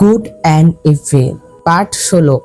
Good and evil part 16।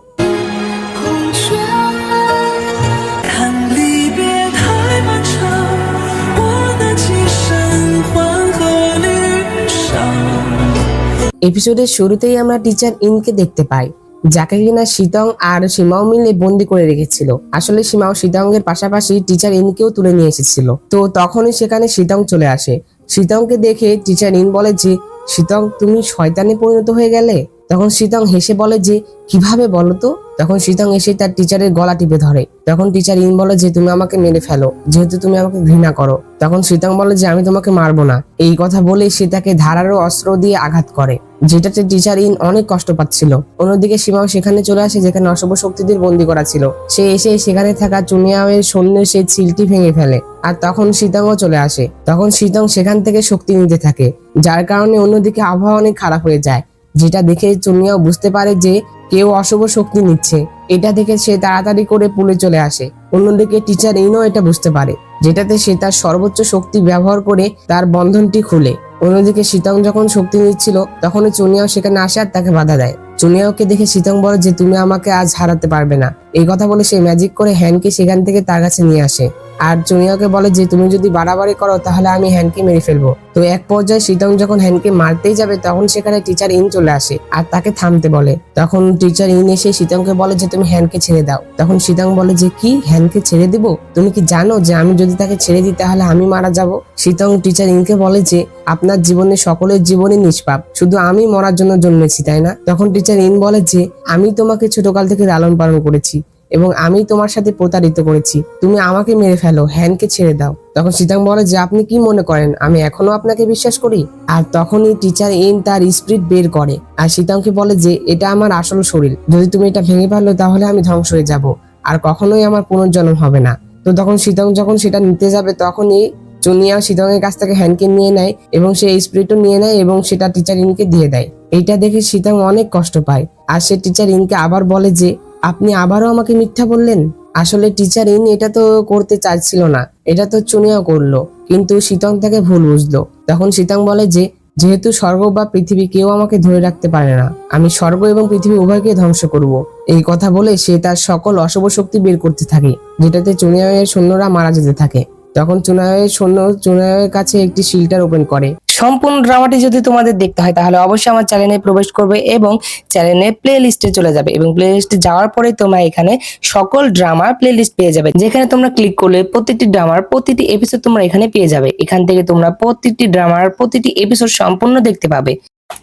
এপিসোডের শুরুতেই আমরা টিচার ইনকে দেখতে পাই, যাকে কিনা শীতং আর সীমাও মিলে বন্দি করে রেখেছিল। আসলে সীমাও শীতংয়ের পাশাপাশি টিচার ইনকেও তুলে নিয়ে এসেছিল। তো তখনই সেখানে শীতং চলে আসে। শীতংকে দেখে টিচার ইন বলে যে, শীতং তুমি শয়তানে পরিণত হয়ে গেলে। তখন শীতং হেসে বলে যে, কিভাবে বলো তো? তখন শীতং এসে তার টিচারের গলা টিপে ধরে। তখন টিচার ইন বলে যে, তুমি আমাকে মেরে ফেলো, যেহেতু তুমি আমাকে ঘৃণা করো। তখন শীতং বলে যে, আমি তোমাকে মারবো না। এই কথা বলে সে তাকে ধারালো অস্ত্র দিয়ে আঘাত করে, যেটাতে টিচার ইন অনেক কষ্ট পাচ্ছিল। অন্যদিকে সীমাও সেখানে চলে আসে, যেখানে অশুভ শক্তিদের বন্দী করা ছিল। সে এসে সেখানে থাকা চুনিয়াওয়ের সৈন্যের সেই ছিলটি ভেঙে ফেলে। আর তখন শীতংও চলে আসে। তখন শীতং সেখান থেকে শক্তি নিতে থাকে, যার কারণে অন্যদিকে আবহাওয়া অনেক খারাপ হয়ে যায়। যেটা দেখে চুনিয়াও বুঝতে পারে যে কেউ অশুভ শক্তি নিচ্ছে। এটা দেখে সে তাড়াতাড়ি করে পুলে চলে আসে। অন্যদিকে টিচার ইনও এটা বুঝতে পারে, যেটাতে সে তার সর্বোচ্চ শক্তি ব্যবহার করে তার বন্ধনটি খুলে। অন্যদিকে শীতং যখন শক্তি নিচ্ছিল, তখন চুনিয়াও সেখানে আসে আর তাকে বাধা দেয়। চুনিয়াওকে দেখে শীতং বলে যে, তুমি আমাকে আজ হারাতে পারবে না। এই কথা বলে সে ম্যাজিক করে হ্যানকে সেখান থেকে তার কাছে নিয়ে আসে। আর চুনিয়াওকে বলে যে, তুমি যদি বাড়াবাড়ি করো তাহলে আমি হ্যানকে মেরে ফেলবো। তো এক পর্যায়ে শীতং যখন হ্যানকে মারতেই যাবে, তখন সেখানে টিচার ইন চলে আসে আর তাকে থামতে বলে। তখন টিচার ইন এসে শীতংকে বলে যে, তুমি হ্যানকে ছেড়ে দাও। তখন শীতং বলে যে, কি হ্যানকে ছেড়ে দিব? তুমি কি জানো যে আমি যদি তাকে ছেড়ে দিই তাহলে আমি মারা যাব? শীতং টিচার ইনকে বলে যে, আপনার জীবনে সকলের জীবনই নিষ্পাপ, শুধু আমি মরার জন্য জন্মেছি, তাই না? তখন টিচার ইন বলে যে, আমি তোমাকে ছোটকাল থেকে লালন পালন করেছি এবং আমি তোমার সাথে প্রতারিত করেছি। তুমি আমাকে মেরে ফেলো, হ্যানকে ছেড়ে দাও। তখন শীতং বলে যে, আপনি কি মনে করেন আমি এখনো আপনাকে বিশ্বাস করি? আর তখনই টিচার ইন তার স্পিরিট বের করে আর শীতংকে বলে যে, এটা আমার আসল শরীর, যদি তুমি এটা ভেঙে ফেলো তাহলে আমি ধ্বংস হয়ে যাব আর কখনোই আমার পুনর্জন্ম হবে না। তো তখন শীতং যখন সেটা নিতে যাবে, তখনই চুনিয়া শীতং এর কাছ থেকে হ্যানকে নিয়ে নেয় এবং সে স্পিরিটও নিয়ে নেয় এবং সেটা টিচার ইনকে দিয়ে দেয়। এইটা দেখে শীতং অনেক কষ্ট পায় আর সে টিচার ইনকে আবার বলে যে, আপনি আবারও আমাকে মিথ্যা বললেন। আসলে টিচার ইন এটা তো করতে চাইছিল না, এটা তো চুনিয়া করলো, কিন্তু শীতং তাকে ভুল বুঝলো। তখন শীতং বলে যে, যেহেতু স্বর্গ বা পৃথিবী কেউ আমাকে ধরে রাখতে পারে না, আমি স্বর্গ এবং পৃথিবী উভয়কে ধ্বংস করব। এই কথা বলে সে তার সকল অশুভ শক্তি বের করতে থাকে, যেটাতে চুনিয়াওয়ের সৈন্যরা মারা যেতে থাকে। তখন চুনিয়াওয়ের সৈন্য চুনিয়াওয়ের কাছে একটি শিল্টার ওপেন করে। সম্পূর্ণ ড্রামাটি যদি তোমাদের দেখতে হয় তাহলে অবশ্যই আমার চ্যানেলে প্রবেশ করবে এবং চ্যানেলে প্লে লিস্টে চলে যাবে এবং প্লে লিস্টে যাওয়ার পরে তোমরা এখানে সকল ড্রামার প্লে লিস্ট পেয়ে যাবে, যেখানে তোমরা ক্লিক করলে প্রতিটি ড্রামার প্রতিটি এপিসোড তোমরা এখানে পেয়ে যাবে। এখান থেকে তোমরা প্রতিটি ড্রামার প্রতিটি এপিসোড সম্পূর্ণ দেখতে পাবে।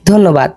ধন্যবাদ।